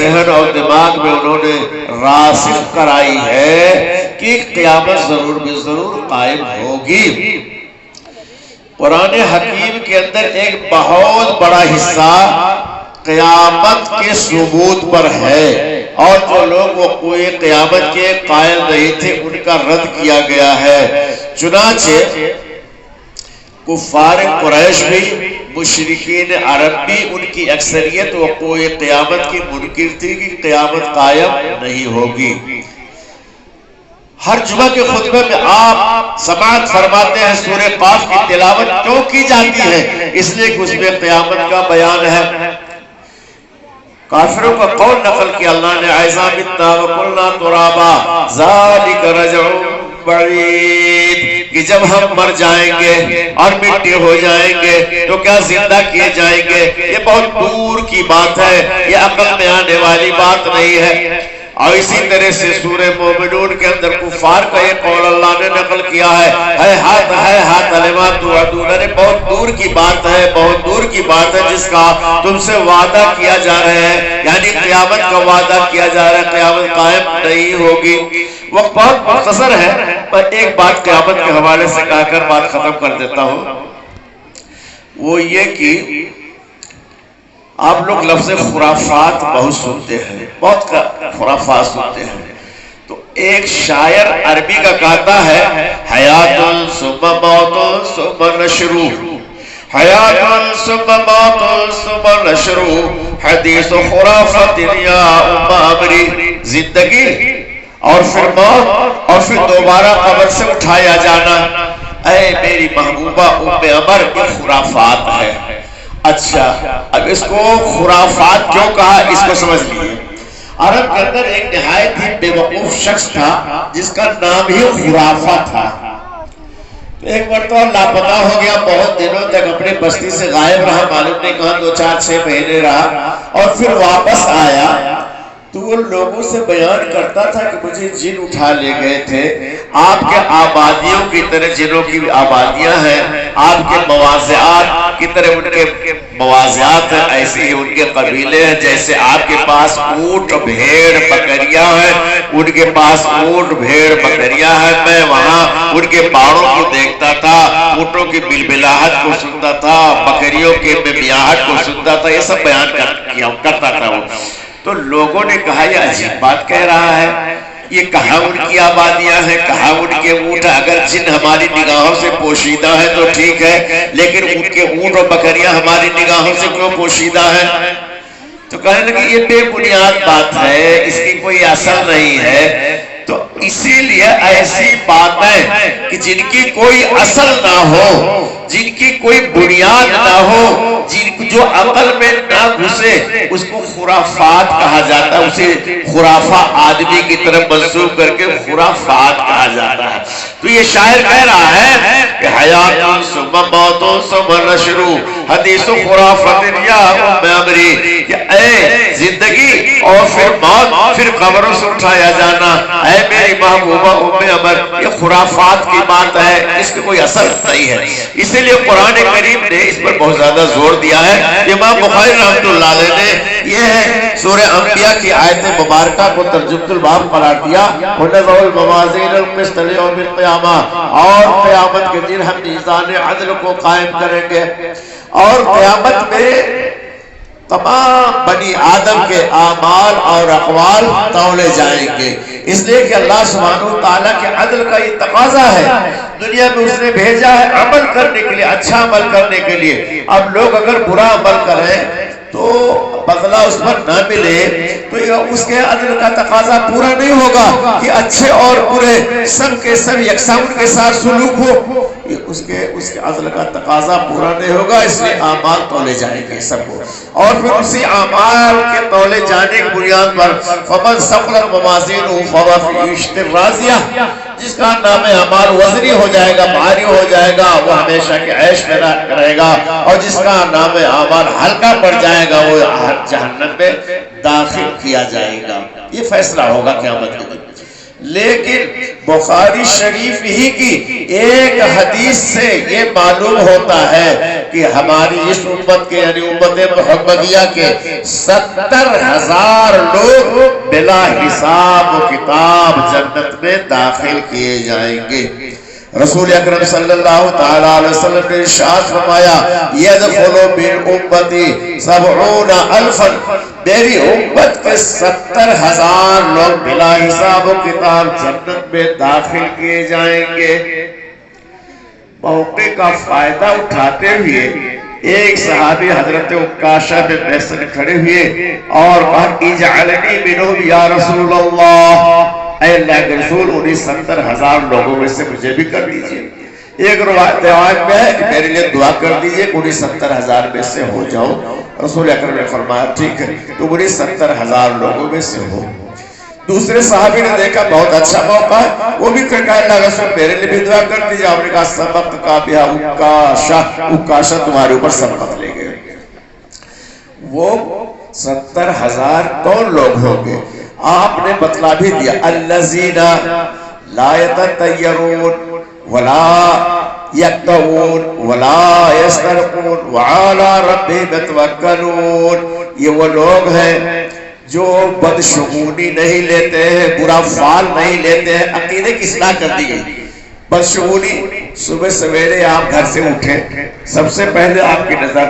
ذہن اور دماغ میں انہوں نے راسخ کرائی ہے کہ قیامت ضرور بے ضرور قائم ہوگی۔ قرآن حکیم کے اندر ایک بہت بڑا حصہ قیامت کے ثبوت پر ہے، اور جو لوگ وقوع قیامت کے قائل نہیں تھے ان کا رد کیا گیا ہے۔ چنانچہ کفار قریش بھی، مشرکین عرب بھی، ان کی اکثریت وقوع قیامت کی منکر تھی کہ قیامت قائم نہیں ہوگی۔ ہر جمعہ کے خطبے میں آپ سماعت فرماتے ہیں سورہ قاف کی تلاوت کیوں کی جاتی ہے؟ اس لیے کہ اس میں قیامت کا بیان ہے۔ کافروں کا قول نقل کیا اللہ نے، اِذَا مِتْنَا وَكُنَّا تُرَابًا ذَلِكَ رَجْعٌ بعید، کہ جب ہم مر جائیں گے اور مٹی ہو جائیں گے تو کیا زندہ کیے جائیں گے؟ یہ بہت دور کی بات ہے، یہ عقل میں آنے والی بات نہیں ہے۔ اور اسی طرح سے سورہ مومنون کے اندر کفار کا یہ قول اللہ نے نقل کیا ہے، ہے ہاتھ لما توعدون، بہت دور کی بات ہے، بہت دور کی بات ہے جس کا تم سے وعدہ کیا جا رہا ہے، یعنی قیامت کا وعدہ کیا جا رہا ہے، قیامت قائم نہیں ہوگی۔ وقت بہت مختصر ہے، پر ایک بات قیامت کے حوالے سے کہہ کر بات ختم کر دیتا ہوں، وہ یہ کہ آپ لوگ لفظ خرافات بہت سنتے ہیں، بہت خرافات سنتے ہیں۔ تو ایک شاعر عربی کا کہتا ہے، حیات ثم موت ثم نشر، حیات ثم موت ثم نشر، حدیث خرافت یا ام امری، زندگی اور پھر موت اور پھر دوبارہ قبر سے اٹھایا جانا، اے میری محبوبہ ام عمر، یہ خرافات ہے۔ اچھا، اب اس کو خرافات کیوں کہا اس کو سمجھ لیجیے۔ عرب کے اندر ایک نہایت ہی بے وقوف شخص تھا جس کا نام ہی خرافہ تھا۔ ایک مرتبہ لاپتہ ہو گیا، بہت دنوں تک اپنی بستی سے غائب رہا، معلوم نہیں کہاں 2-4-6 مہینے رہا، اور پھر واپس آیا تو وہ لوگوں سے بیان کرتا تھا کہ مجھے جن اٹھا لے گئے تھے۔ آپ کے آبادیوں کی طرح جنوں کی آبادیاں ہیں، آپ کے مواضعات کی طرح ان کے مواضعات ہیں، ایسے ہی ان کے قبیلے ہیں۔ جیسے آپ کے پاس اونٹ بھیڑ بکریاں ہیں، ان کے پاس اونٹ بھیڑ بکریاں ہیں۔ میں وہاں ان کے باڑوں کو دیکھتا تھا، اونٹوں کی بلبلاہٹ کو سنتا تھا، بکریوں کے میاہٹ کو سنتا تھا، یہ سب بیان کرتا تھا وہ۔ تو لوگوں نے کہا یہ عجیب بات کہہ رہا ہے، یہ کہاں ان کی آبادیاں ہیں، کہاں ان کے اونٹ، اگر جن ہماری نگاہوں سے پوشیدہ ہے تو ٹھیک ہے، لیکن ان کے اونٹ اور بکریاں ہماری نگاہوں سے کیوں پوشیدہ ہیں؟ تو کہنے لگے یہ بے بنیاد بات ہے، اس کی کوئی اصل نہیں ہے۔ تو اسی لیے ایسی باتیں کہ جن کی کوئی اصل نہ ہو، جن کی کوئی بنیاد نہ ہو، جو عقل میں نہ گھسے، اس کو خرافات کہا جاتا ہے۔ اسے خرافہ آدمی کی طرف منسوب کر کے خرافات کہا جاتا ہے۔ تو یہ شاعر کہہ رہا ہے کہ حیات ثم موت ثم نشر، حدیث خرافت یا ام امری، کہ اے زندگی اور پھر موت، پھر قبروں سے اٹھایا جانا، اے میری محبوبہ ام عمر، یہ خرافات کی بات ہے، اس کی کوئی اثر نہیں ہے۔ اسی لیے قرآن کریم نے اس پر بہت زیادہ زور دیا ہے۔ امام بخاری رحمۃ اللہ علیہ نے یہ سورہ انبیاء کی آیت مبارکہ کو ترجمۃ الباب قرار دیا، وَنَضَعُ الْمَوَازِينَ الْقِسْطَ لِيَوْمِ الْقِيَامَةِ، اور قیامت کے دن ہم میزان عدل کو قائم کریں گے، اور قیامت میں تمام بنی آدم کے اعمال اور اقوال تولے جائیں گے، اس لیے کہ اللہ سبحانہ وتعالیٰ کے عدل کا یہ تقاضا ہے۔ دنیا میں اس نے بھیجا ہے عمل کرنے کے لیے، اچھا عمل کرنے کے لیے۔ اب لوگ اگر برا عمل کریں تو بدلہ اس پر نہ ملے تو اس کے عدل کا تقاضا پورا نہیں ہوگا کہ اچھے اور برے سب کے سب یکساں ان کے ساتھ سلوک ہو، اس کے عدل کا تقاضا پورا نہیں ہوگا۔ اس لیے اعمال تولے جائیں گے سب کو، اور پھر اسی اعمال کے تولے جانے کی بنیاد پر فمن ثقلت موازینہ فہو فی عیشۃ راضیہ، جس کا نام اعمال وزنی ہو جائے گا، بھاری ہو جائے گا، وہ ہمیشہ کے عیش میں رہے گا، اور جس کا نام اعمال ہلکا پڑ جائے گا وہ جہنم میں داخل کیا جائے گا۔ یہ فیصلہ ہوگا قیامت کے دن۔ لیکن بخاری شریف ہی کی ایک حدیث سے یہ معلوم ہوتا ہے کہ ہماری اس امت کے یعنی امت محمدیہ کے 70,000 لوگ بلا حساب و کتاب جنت میں داخل کیے جائیں گے۔ رسول اکرم صلی اللہ تعالیٰ علیہ وسلم نے ارشاد فرمایا یدخل من امتی 70,000، میری امت کے 70,000 لوگ بلا حساب و کتاب جنت میں داخل کیے جائیں گے۔ موقع کا فائدہ اٹھاتے ہوئے ایک صحابی حضرت عکاشہ بن محصن کھڑے ہوئے اور کہا اجعلنی منہم یا رسول اللہ، اے اللہ کے رسول انہیں 70,000 لوگوں میں سے مجھے بھی کر دیجئے۔ ایک روایت میں ہے کہ میرے لیے دعا کر دیجئے کہ انہیں 70,000 میں سے ہو جاؤ۔ رسول اکرم نے فرمایا ٹھیک ہے تو انہیں 70,000 لوگوں میں سے ہو۔ دوسرے صحابی نے دیکھا بہت اچھا موقع ہے، وہ بھی کہا اللہ رسول میرے لیے بھی دعا کر دیجئے۔ آپ نے کہا سبق کا بیا عکاشہ تمہارے اوپر سبقت لے گئے۔ وہ 70,000 کون لوگ ہوں گے؟ آپ نے بتلا بھی دیا الذین لا یتطیرون ولا یکتوون ولا یسترقون وعلی ربہم یتوکلون۔ یہ وہ لوگ ہیں جو بدشگونی نہیں لیتے ہیں، برا فعل نہیں لیتے ہیں۔ عقیدے کی اصلاح کر دی گئی۔ بدشگونی، صبح سویرے آپ گھر سے اٹھے، سب سے پہلے آپ کی نظر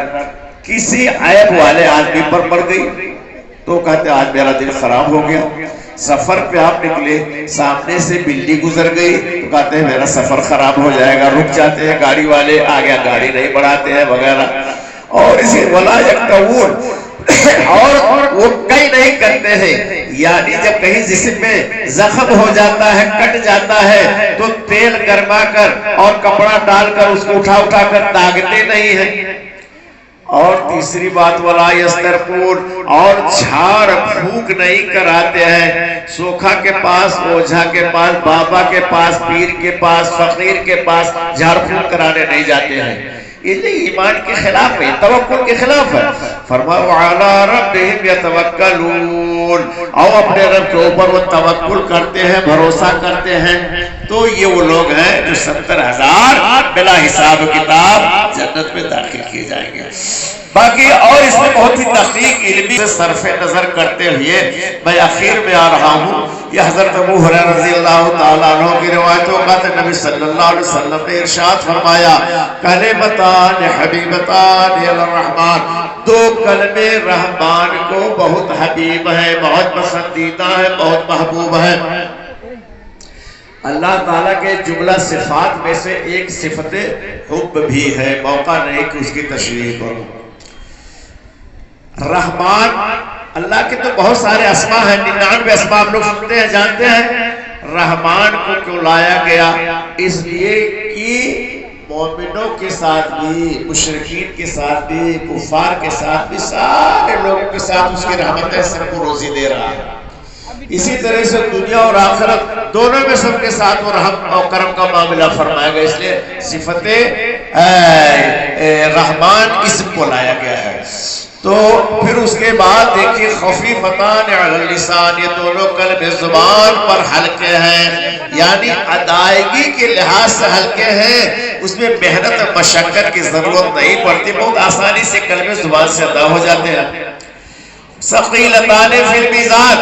کسی عیب والے آدمی پر پڑ گئی تو کہتے آج میرا دل خراب ہو گیا۔ سفر پہ آپ نکلے، سامنے سے بلی گزر گئی تو کہتے ہیں میرا سفر خراب ہو جائے گا، رک جاتے ہیں گاڑی والے، آگے گاڑی نہیں بڑھاتے ہیں وغیرہ۔ اور اسی ولا یکتوون، اور وہ کئی نہیں کرتے ہیں، یعنی جب کہیں جسم میں زخم ہو جاتا ہے، کٹ جاتا ہے تو تیل گرما کر اور کپڑا ڈال کر اس کو اٹھا اٹھا کر داغتے نہیں ہیں۔ اور تیسری بات ولا یسترقون، اور جھاڑ پھونک نہیں کراتے ہیں۔ سوکھا کے پاس، اوجھا کے پاس، بابا کے پاس، پیر کے پاس، فقیر کے پاس جھاڑ پھونک کرانے نہیں جاتے ہیں۔ یہ ایمان کے خلاف ہے، توکل کے خلاف ہے۔ فرمایا وعلی ربہم یتوکلون، اور اپنے رب کے اوپر وہ توکل کرتے ہیں، بھروسہ کرتے ہیں۔ تو یہ وہ لوگ ہیں جو 70,000 بلا حساب کتاب جنت میں داخل کیے جائیں گے۔ باقی اور اس میں بہت ہی تحقیق علمی سے صرف نظر کرتے ہوئے میں اخیر میں آ رہا ہوں۔ یہ حضرت ابو ہریرہ رضی اللہ تعالیٰ عنہ کی روایتوں کا نبی صلی اللہ علیہ وسلم نے ارشاد فرمایا کلمتان حبیبتان الی الرحمن، دو کلمے رحمان کو بہت حبیب ہیں، بہت پسندیدہ ہیں، بہت محبوب ہیں۔ اللہ تعالیٰ کے جملہ صفات میں سے ایک صفت حب بھی ہے، موقع نہیں کہ اس کی تشریح کروں۔ رحمان، اللہ کے تو بہت سارے اسماء ہیں، 99 اسماء ہم لوگ سنتے ہیں جانتے ہیں۔ رحمان کو کیوں لایا گیا؟ اس لیے کہ مومنوں کے ساتھ بھی، مشرکین کے ساتھ بھی، کفار کے ساتھ بھی، سارے لوگوں کے ساتھ اس کی رحمت ہے، سب کو روزی دے رہا ہے۔ اسی طرح سے دنیا اور آخرت دونوں میں سب کے ساتھ وہ رحم اور کرم کا معاملہ فرمایا گیا، اس لیے صفت رحمان اسم کو لایا گیا ہے۔ تو پھر اس کے بعد دیکھیے خفیفتان علی اللسان، یہ دونوں کلمے زبان پر ہلکے ہیں، یعنی ادائیگی کے لحاظ سے ہلکے ہیں، اس میں محنت اور مشقت کی ضرورت نہیں پڑتی، بہت آسانی سے کلمے زبان سے ادا ہو جاتے ہیں۔ ثقیلتان فی المیزان،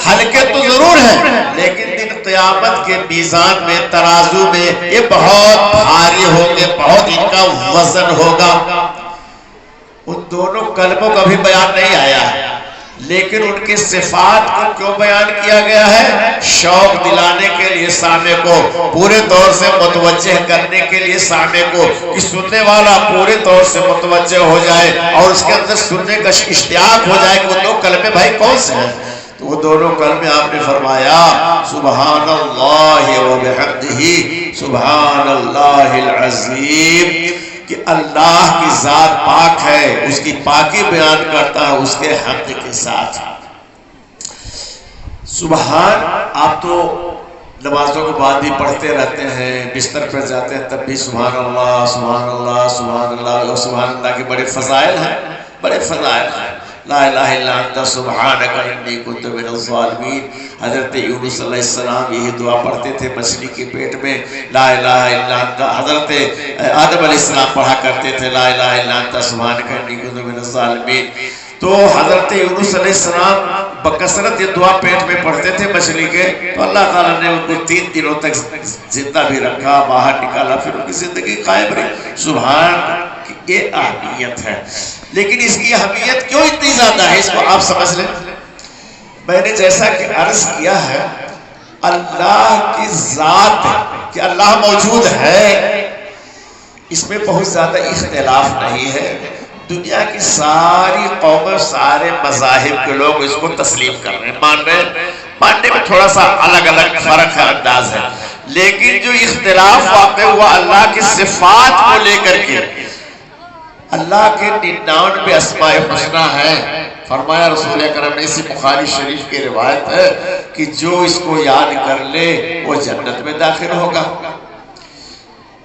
ہلکے تو ضرور ہیں لیکن دن قیامت کے میزان میں، ترازو میں یہ بہت بھاری ہوں گے، بہت ان کا وزن ہوگا۔ ان دونوں کلموں کا بھی بیان نہیں آیا ہے، لیکن ان کی صفات کو کیوں بیان کیا گیا ہے؟ شوق دلانے کے لیے سامع کو، پورے طور سے متوجہ کرنے کے لیے سامع کو، کہ سننے والا پورے طور سے متوجہ ہو جائے اور اس کے اندر سننے کا اشتیاق ہو جائے کہ وہ دو کلمے بھائی کون سے ہیں۔ تو وہ دونوں کلمے آپ نے فرمایا سبحان اللہ و بحمدہ سبحان اللہ العظیم، کہ اللہ کی ذات پاک ہے، اس کی پاکی بیان کرتا ہے اس کے حمد کے ساتھ۔ سبحان، آپ تو نمازوں کے بعد بھی پڑھتے رہتے ہیں، بستر پر جاتے ہیں تب بھی سبحان اللہ سبحان اللہ سبحان اللہ، سبحان اللہ کے بڑے فضائل ہیں، بڑے فضائل ہیں۔ لا الہ الا انت سبحانک انی کنت من الظالمین۔ حضرت یونس علیہ السلام یہی دعا پڑھتے تھے مچھلی کے پیٹ میں، لا الہ الا انت۔ حضرت آدم علیہ السلام پڑھا کرتے تھے لا الہ الا انت سبحانک انی کنت من الظالمین۔ تو حضرت یونس علیہ السلام بکثرت یہ دعا پیٹ میں پڑھتے تھے مچھلی کے، تو اللہ تعالیٰ نے ان کو 3 دنوں تک زندہ بھی رکھا، باہر نکالا، پھر ان کی زندگی قائم رہی۔ سبحان کی یہ اہمیت ہے، لیکن اس کی اہمیت کیوں اتنی زیادہ ہے اس کو آپ سمجھ لیں۔ میں نے جیسا کہ عرض کیا ہے، اللہ کی ذات کہ اللہ موجود ہے، اس میں بہت زیادہ اختلاف نہیں ہے۔ دنیا کی ساری قومیں، سارے مذاہب کے لوگ اس کو تسلیم کر رہے ہیں، ماننے میں تھوڑا سا الگ الگ فرق ہے، انداز ہے، لیکن جو اختلاف واقع ہوا اللہ کی صفات کو لے کر کے، اللہ کے 99 اسماء حسنہ ہے۔ فرمایا رسول اکرم نے، اسی بخاری شریف کی روایت ہے کہ جو اس کو یاد کر لے وہ جنت میں داخل ہوگا۔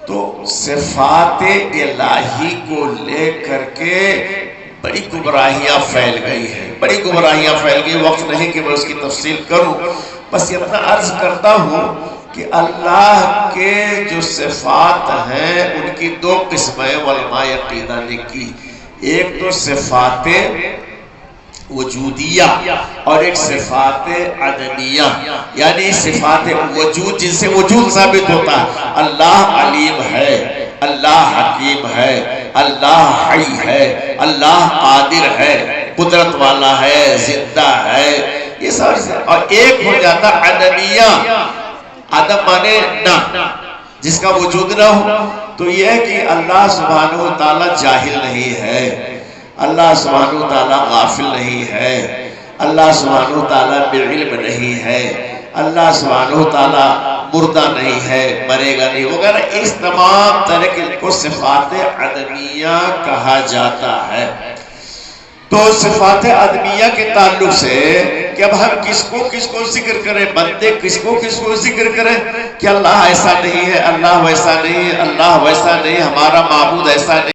تو صفات الہی کو لے کر کے بڑی گمراہیاں پھیل گئی ہیں، بڑی گمراہیاں پھیل گئی۔ وقت نہیں کہ میں اس کی تفصیل کروں، بس اتنا عرض کرتا ہوں کہ اللہ کے جو صفات ہیں ان کی 2 قسمیں علماء عقیدہ نے کی۔ ایک تو صفات وجودیہ اور ایک صفات عدمیہ، یعنی صفات وجود جن سے وجود ثابت ہوتا ہے۔ اللہ علیم ہے، اللہ حکیم ہے، اللہ حی ہے، اللہ قادر ہے، قدرت والا ہے، زندہ ہے، یہ سب۔ اور ایک ہو جاتا عدمیہ، عدم مانے نہ، جس کا وجود نہ ہو۔ تو یہ ہے کہ اللہ سبحانہ و تعالی جاہل نہیں ہے، اللہ سبحانہ و تعالی غافل نہیں ہے، اللہ سبحانہ و تعالی بعلم نہیں ہے، اللہ سبحانہ و تعالی مردہ نہیں ہے، مرے گا نہیں وغیرہ، اس تمام طرح کے کو صفات عدمیہ کہا جاتا ہے۔ تو صفات عدمیہ کے تعلق سے کہ اب ہم کس کو ذکر کریں، بندے کس کو ذکر کریں کہ اللہ ایسا نہیں ہے، اللہ ویسا نہیں ہے، اللہ ویسا نہیں، ہمارا معبود ایسا نہیں۔